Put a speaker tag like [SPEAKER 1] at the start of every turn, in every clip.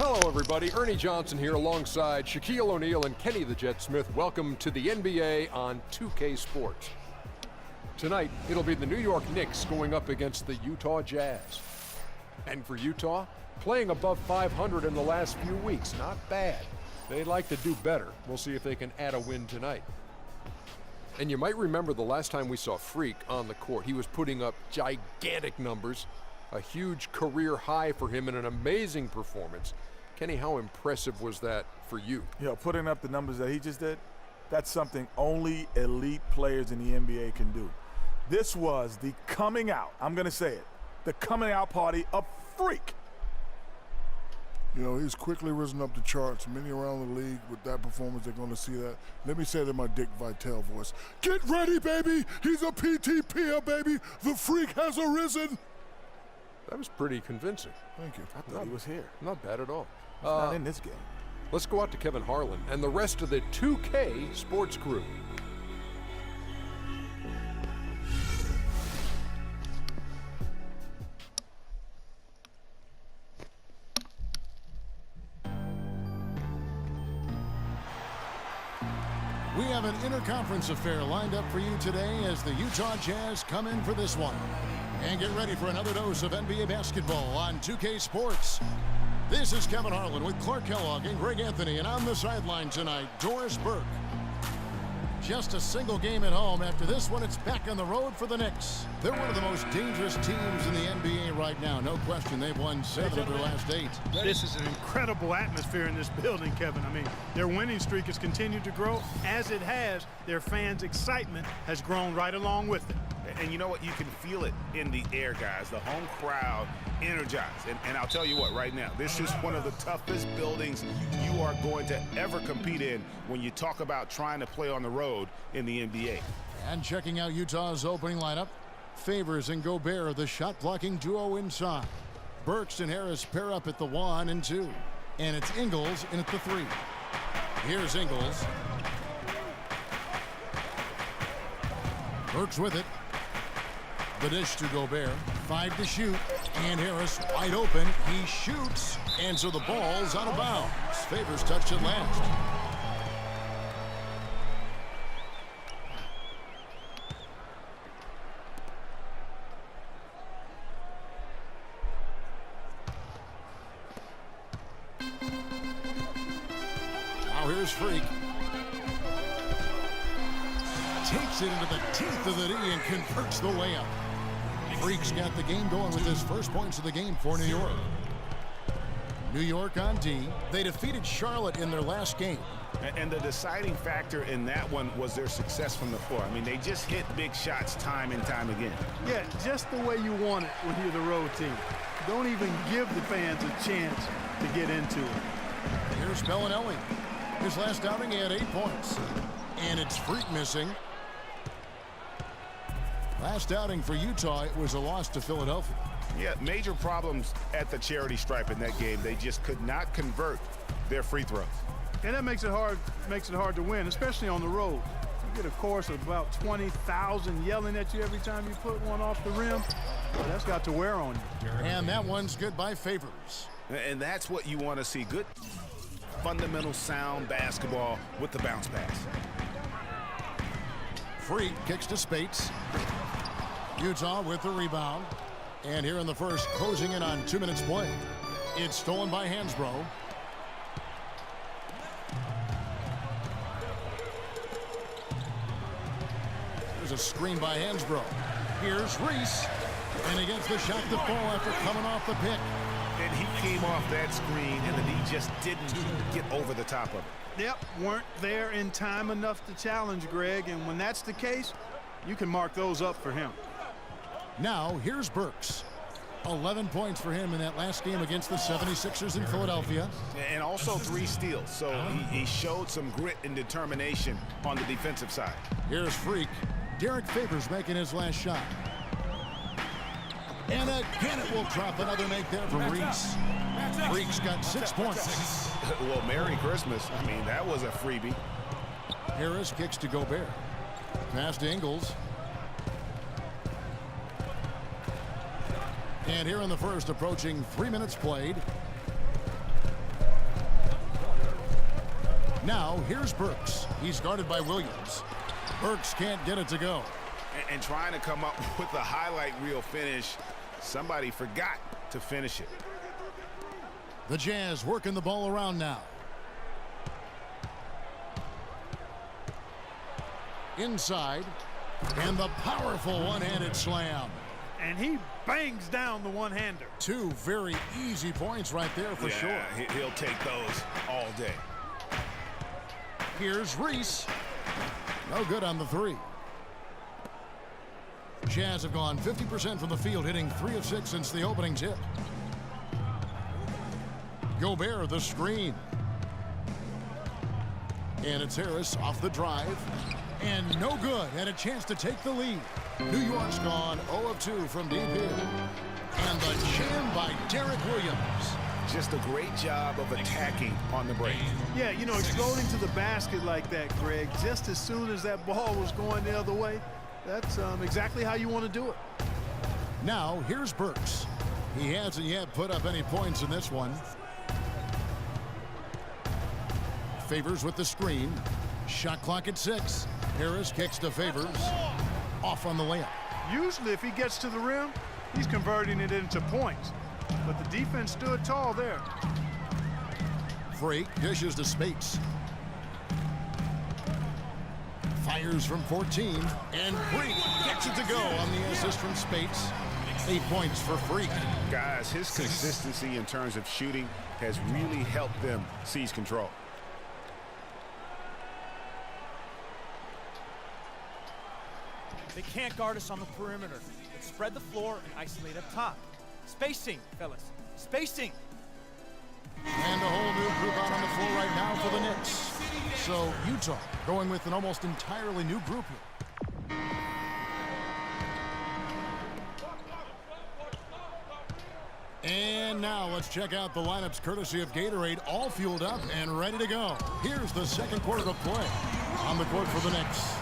[SPEAKER 1] Hello, everybody. Ernie Johnson here alongside Shaquille O'Neal and Kenny the Jet Smith. Welcome to the NBA on 2K Sports. Tonight, it'll be the New York Knicks going up against the Utah Jazz. And for Utah, playing above 500 in the last few weeks, not bad. They'd like to do better. We'll see if they can add a win tonight. And you might remember the last time we saw Freak on the court. He was putting up gigantic numbers, a huge career high for him, and an amazing performance. Kenny, how impressive was that for you?
[SPEAKER 2] Yeah, putting up the numbers that he just did, that's something only elite players in the NBA can do. This was the coming out, I'm going to say it, the coming out party of Freak.
[SPEAKER 3] You know, he's quickly risen up the charts. Many around the league with that performance, they're going to see that. Let me say it in my Dick Vitale voice. Get ready, baby. He's a PTP, baby. The Freak has arisen.
[SPEAKER 1] That was pretty convincing.
[SPEAKER 3] Thank you.
[SPEAKER 2] I thought he was here.
[SPEAKER 1] Not bad at all.
[SPEAKER 2] Not in this game.
[SPEAKER 1] Let's go out to Kevin Harlan and the rest of the 2K Sports crew.
[SPEAKER 4] We have an interconference affair lined up for you today as the Utah Jazz come in for this one. And get ready for another dose of NBA basketball on 2K Sports. This is Kevin Harlan with Clark Kellogg and Greg Anthony, and on the sideline tonight, Doris Burke. Just a single game at home. After this one, it's back on the road for the Knicks. They're one of the most dangerous teams in the NBA right now. No question, they've won 7 of their last 8.
[SPEAKER 5] This is an incredible atmosphere in this building, Kevin. I mean, their winning streak has continued to grow. As it has, their fans' excitement has grown right along with it.
[SPEAKER 6] And you know what? You can feel it in the air, guys. The home crowd energized. And I'll tell you what, right now, this is one of the toughest buildings you are going to ever compete in when you talk about trying to play on the road in the NBA.
[SPEAKER 4] And checking out Utah's opening lineup, Favors and Gobert, the shot-blocking duo inside. Burks and Harris pair up at the 1 and 2. And it's Ingles in at the 3. Here's Ingles. Burks with it. The dish to Gobert. 5 to shoot. And Harris wide open. He shoots. And so the ball's out of bounds. Favors touched it last. Now here's Freak. Takes it into the teeth of the D and converts the layup. Freak's got the game going with his first points of the game for New York. New York on D. They defeated Charlotte in their last game.
[SPEAKER 6] And the deciding factor in that one was their success from the floor. I mean, they just hit big shots time and time again.
[SPEAKER 5] Yeah, just the way you want it when you're the road team. Don't even give the fans a chance to get into it.
[SPEAKER 4] Here's Bellinelli. His last outing, he had 8 points. And it's Freak missing. Last outing for Utah, it was a loss to Philadelphia.
[SPEAKER 6] Yeah, major problems at the charity stripe in that game. They just could not convert their free throws.
[SPEAKER 5] And that makes it hard to win, especially on the road. You get a chorus of about 20,000 yelling at you every time you put one off the rim. Well, that's got to wear on you.
[SPEAKER 4] And that one's good by Favors.
[SPEAKER 6] And that's what you want to see. Good, fundamental, sound basketball with the bounce pass.
[SPEAKER 4] Freak kicks to Spates. Utah with the rebound. And here in the first, closing in on 2 minutes play. It's stolen by Hansbrough. There's a screen by Hansbrough. Here's Reese. And he gets the shot to fall after coming off the pick.
[SPEAKER 6] And he came off that screen, and then he just didn't get over the top of it.
[SPEAKER 5] Yep, weren't there in time enough to challenge Greg, and when that's the case, you can mark those up for him.
[SPEAKER 4] Now, here's Burks. 11 points for him in that last game against the 76ers in Philadelphia.
[SPEAKER 6] And also 3 steals, so he showed some grit and determination on the defensive side.
[SPEAKER 4] Here's Freak. Derek Favors making his last shot. And again, it will drop another make there from Reese. Freak's got 6 points.
[SPEAKER 6] Well, Merry Christmas. I mean, that was a freebie.
[SPEAKER 4] Harris kicks to Gobert. Pass to Ingles. And here in the first, approaching 3 minutes played. Now, here's Burks. He's guarded by Williams. Burks can't get it to go.
[SPEAKER 6] And trying to come up with a highlight reel finish, somebody forgot to finish it.
[SPEAKER 4] The Jazz working the ball around now. Inside. And the powerful one-handed slam.
[SPEAKER 5] And he bangs down the one-hander.
[SPEAKER 4] 2 very easy points right there for sure.
[SPEAKER 6] He'll take those all day.
[SPEAKER 4] Here's Reese. No good on the 3. Jazz have gone 50% from the field, hitting 3 of 6 since the opening tip. Gobert, the screen. And it's Harris off the drive. And no good. And a chance to take the lead. New York's gone 0 of 2 from deep here. And the jam by Derek Williams.
[SPEAKER 6] Just a great job of attacking on the break.
[SPEAKER 5] Yeah, you know, exploding to the basket like that, Greg, just as soon as that ball was going the other way, that's exactly how you want to do it.
[SPEAKER 4] Now, here's Burks. He hasn't yet put up any points in this one. Favors with the screen. Shot clock at 6. Harris kicks to Favors. Off on the layup.
[SPEAKER 5] Usually if he gets to the rim, he's converting it into points. But the defense stood tall there.
[SPEAKER 4] Freak dishes to Spates. Fires from 14. And Freak gets it to go on the assist from Spates. 8 points for Freak.
[SPEAKER 6] Guys, his consistency in terms of shooting has really helped them seize control.
[SPEAKER 7] They can't guard us on the perimeter. Let's spread the floor and isolate up top. Spacing, fellas. Spacing.
[SPEAKER 4] And a whole new group out on the floor right now for the Knicks. So Utah going with an almost entirely new group here. And now let's check out the lineups courtesy of Gatorade, all fueled up and ready to go. Here's the second quarter of play. On the court for the Knicks.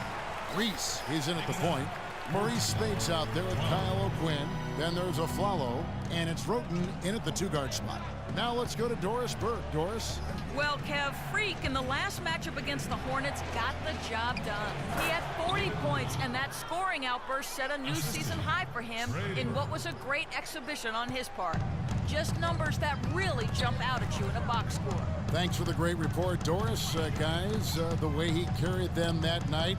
[SPEAKER 4] Reese, he's in at the point. Maurice Spates out there with Kyle O'Quinn. Then there's Aflalo, and it's Roten in at the 2-guard spot. Now let's go to Doris Burke. Doris?
[SPEAKER 8] Well, Kev, Freak in the last matchup against the Hornets got the job done. He had 40 points, and that scoring outburst set a new season high for him in what was a great exhibition on his part. Just numbers that really jump out at you in a box score.
[SPEAKER 4] Thanks for the great report, Doris. Guys, the way he carried them that night,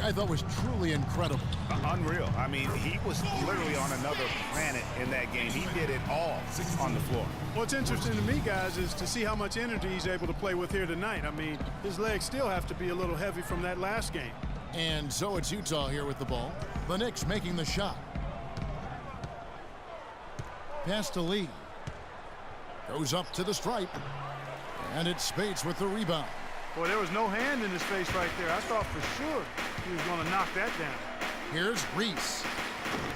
[SPEAKER 4] I thought was truly incredible.
[SPEAKER 6] Unreal. I mean, he was literally on another planet in that game. He did it all on the floor.
[SPEAKER 5] What's interesting to me, guys, is to see how much energy he's able to play with here tonight. I mean, his legs still have to be a little heavy from that last game.
[SPEAKER 4] And so it's Utah here with the ball. The Knicks making the shot. Pass to Lee. Goes up to the stripe. And it's Spates with the rebound.
[SPEAKER 5] Boy, there was no hand in his face right there. I thought for sure he was going to knock that down.
[SPEAKER 4] Here's Reese.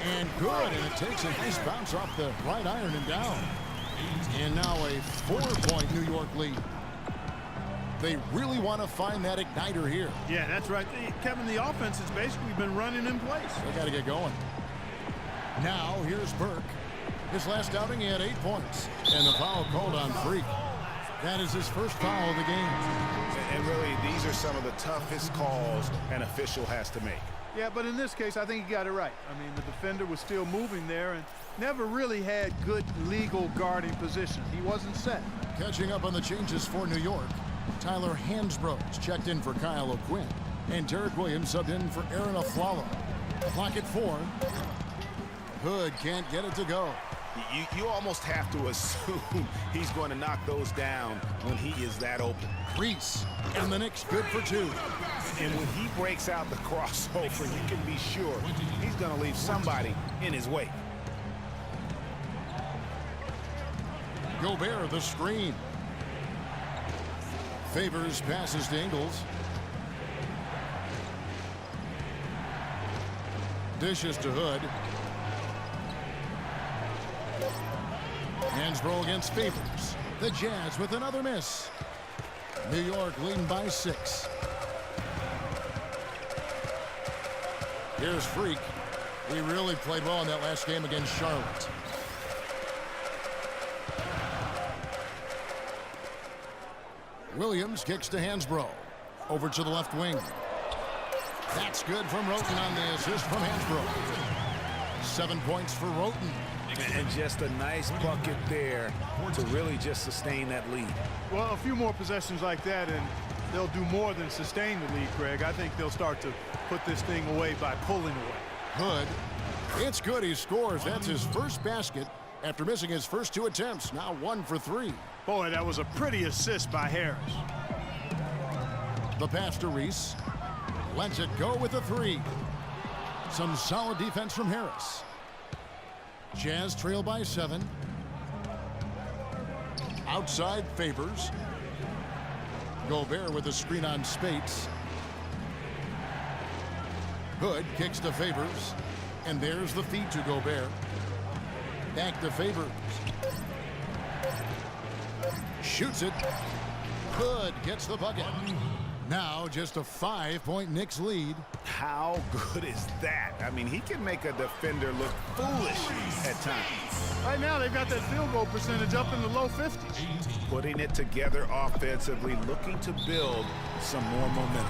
[SPEAKER 4] And good, and it takes a nice bounce off the right iron and down. And now a 4-point New York lead. They really want to find that igniter here.
[SPEAKER 5] Yeah, that's right. Kevin, the offense has basically been running in place.
[SPEAKER 4] They got to get going. Now, here's Burke. His last outing, he had 8 points. And the foul called on Freak. That is his first foul of the game.
[SPEAKER 6] And really, these are some of the toughest calls an official has to make.
[SPEAKER 5] Yeah, but in this case, I think he got it right. I mean, the defender was still moving there and never really had good legal guarding position. He wasn't set.
[SPEAKER 4] Catching up on the changes for New York, Tyler Hansbrough checked in for Kyle O'Quinn. And Derek Williams subbed in for Aaron Aflalo. Clock at 4. Hood can't get it to go.
[SPEAKER 6] You almost have to assume he's going to knock those down when he is that open.
[SPEAKER 4] Reese, and the Knicks good for 2.
[SPEAKER 6] And when he breaks out the crossover, you can be sure he's going to leave somebody in his wake.
[SPEAKER 4] Gobert, the screen. Favors passes to Ingles. Dishes to Hood. Hansbrough against Favors. The Jazz with another miss. New York leading by 6. Here's Freak. He really played well in that last game against Charlotte. Williams kicks to Hansbrough. Over to the left wing. That's good from Roten on the assist from Hansbrough. 7 points for Roten.
[SPEAKER 6] And just a nice bucket there to really just sustain that lead.
[SPEAKER 5] Well, a few more possessions like that, and they'll do more than sustain the lead, Greg. I think they'll start to put this thing away by pulling away.
[SPEAKER 4] Hood. It's good. He scores. That's his first basket after missing his first 2 attempts. Now 1 for 3.
[SPEAKER 5] Boy, that was a pretty assist by Harris.
[SPEAKER 4] The pass to Reese. Lets it go with a 3. Some solid defense from Harris. Jazz trail by 7. Outside Favors. Gobert with a screen on Spates. Hood kicks to Favors. And there's the feed to Gobert. Back to Favors. Shoots it. Hood gets the bucket. Now just a 5-point Knicks lead.
[SPEAKER 6] How good is that? I mean, he can make a defender look foolish at times.
[SPEAKER 5] Right now, they've got that field goal percentage up in the low 50s.
[SPEAKER 6] Putting it together offensively, looking to build some more momentum.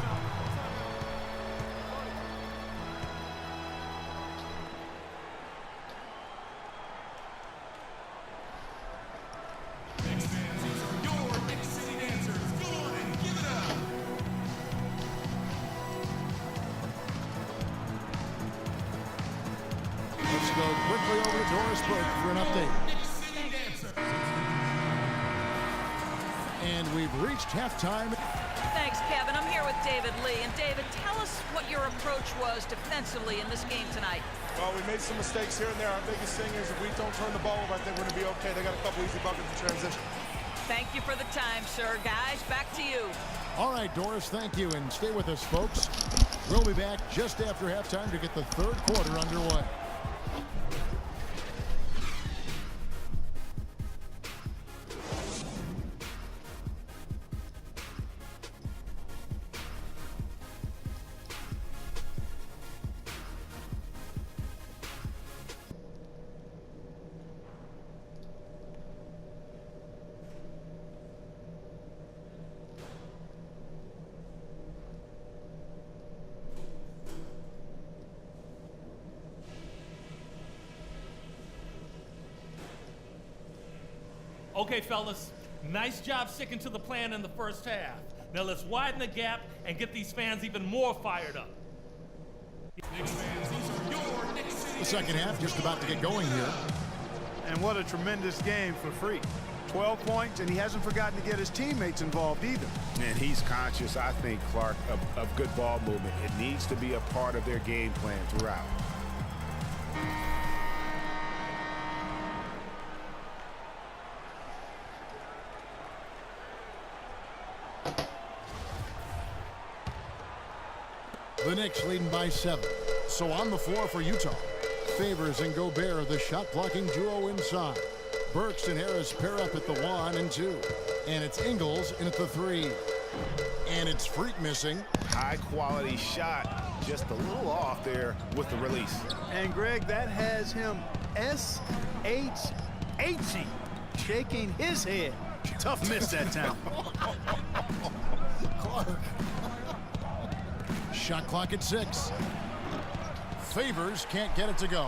[SPEAKER 4] Let's go quickly over to Doris Burke for an update. And we've reached halftime.
[SPEAKER 8] Thanks, Kevin. I'm here with David Lee. And David, tell us what your approach was defensively in this game tonight.
[SPEAKER 9] Well, we made some mistakes here and there. Our biggest thing is if we don't turn the ball over, I think we're going to be okay. They got a couple easy buckets in transition.
[SPEAKER 8] Thank you for the time, sir. Guys, back to you.
[SPEAKER 4] All right, Doris, thank you. And stay with us, folks. We'll be back just after halftime to get the third quarter underway.
[SPEAKER 10] Okay, fellas, nice job sticking to the plan in the first half. Now let's widen the gap and get these fans even more fired up.
[SPEAKER 4] The second half just about to get going here.
[SPEAKER 5] And what a tremendous game for Freak. 12 points, and he hasn't forgotten to get his teammates involved either.
[SPEAKER 6] And he's conscious, I think, Clark, of good ball movement. It needs to be a part of their game plan throughout.
[SPEAKER 4] The Knicks leading by 7. So on the floor for Utah. Favors and Gobert, the shot-blocking duo inside. Burks and Harris pair up at the 1 and 2. And it's Ingles in at the 3. And it's Freak missing.
[SPEAKER 6] High-quality shot, just a little off there with the release.
[SPEAKER 5] And, Greg, that has him S-H-H-ing, shaking his head. Tough miss that time.
[SPEAKER 4] Clark. Shot clock at 6. Favors can't get it to go.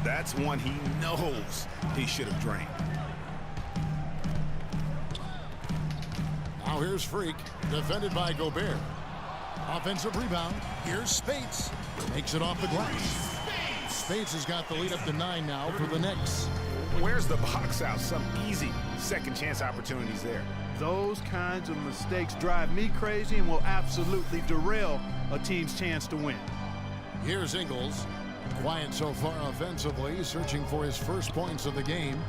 [SPEAKER 6] That's one he knows he should have drained.
[SPEAKER 4] Now here's Freak, defended by Gobert. Offensive rebound. Here's Spates. Makes it off the glass. Spates has got the lead up to 9 now for the Knicks.
[SPEAKER 6] Where's the box out? Some easy second chance opportunities there.
[SPEAKER 5] Those kinds of mistakes drive me crazy and will absolutely derail a team's chance to win.
[SPEAKER 4] Here's Ingles. Quiet so far offensively, searching for his first points of the game.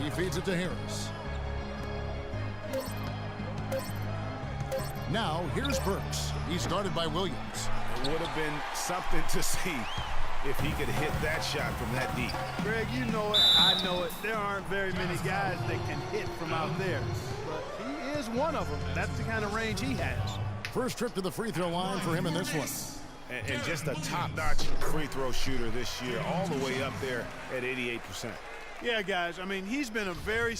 [SPEAKER 4] He feeds it to Harris. Now, here's Burks. He's guarded by Williams.
[SPEAKER 6] It would have been something to see if he could hit that shot from that deep.
[SPEAKER 5] Greg, you know it, I know it. There aren't very many guys that can hit from out there. But he is one of them. That's the kind of range he has.
[SPEAKER 4] First trip to the free throw line for him in this one.
[SPEAKER 6] And just a top-notch free throw shooter this year, all the way up there at 88%.
[SPEAKER 5] Yeah, guys, I mean, he's been a very